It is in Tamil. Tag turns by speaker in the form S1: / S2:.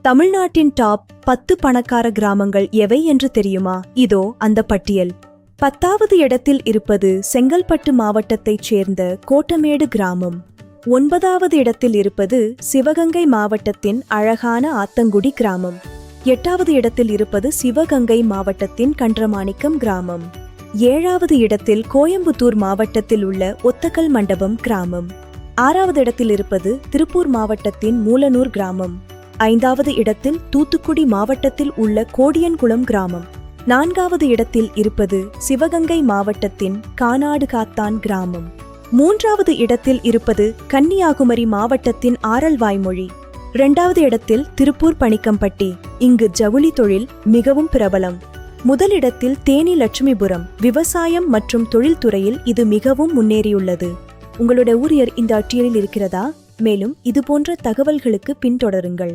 S1: தமிழ்நாட்டின் டாப் 10 பணக்கார கிராமங்கள் எவை என்று தெரியுமா? இதோ அந்த பட்டியல். 10வது இடத்தில் இருப்பது செங்கல்பட்டு மாவட்டத்தைச் சேர்ந்த கோட்டமேடு கிராமம். 9வது இடத்தில் இருப்பது சிவகங்கை மாவட்டத்தின் அழகான ஆத்தங்குடி கிராமம். 8வது இடத்தில் இருப்பது சிவகங்கை மாவட்டத்தின் கன்றமாணிக்கம் கிராமம். 7வது இடத்தில் கோயம்புத்தூர் மாவட்டத்தில் உள்ள ஒத்தக்கல் மண்டபம் கிராமம். 6வது இடத்தில் இருப்பது திருப்பூர் மாவட்டத்தின் மூலனூர் கிராமம். 5வது இடத்தில் தூத்துக்குடி மாவட்டத்தில் உள்ள கோடியன்குளம் கிராமம். 4வது இடத்தில் இருப்பது சிவகங்கை மாவட்டத்தின் கானாடு காத்தான் கிராமம். 3வது இடத்தில் இருப்பது கன்னியாகுமரி மாவட்டத்தின் ஆரல்வாய்மொழி. 2வது இடத்தில் திருப்பூர் பணிக்கம்பட்டி. இங்கு ஜவுளி தொழில் மிகவும் பிரபலம். முதலிடத்தில் தேனி லட்சுமிபுரம். விவசாயம் மற்றும் தொழில்துறையில் இது மிகவும் முன்னேறியுள்ளது. உங்களுடைய ஊர் இந்த பட்டியலில் இருக்கிறதா? மேலும் இதுபோன்ற தகவல்களுக்கு பின்தொடருங்கள்.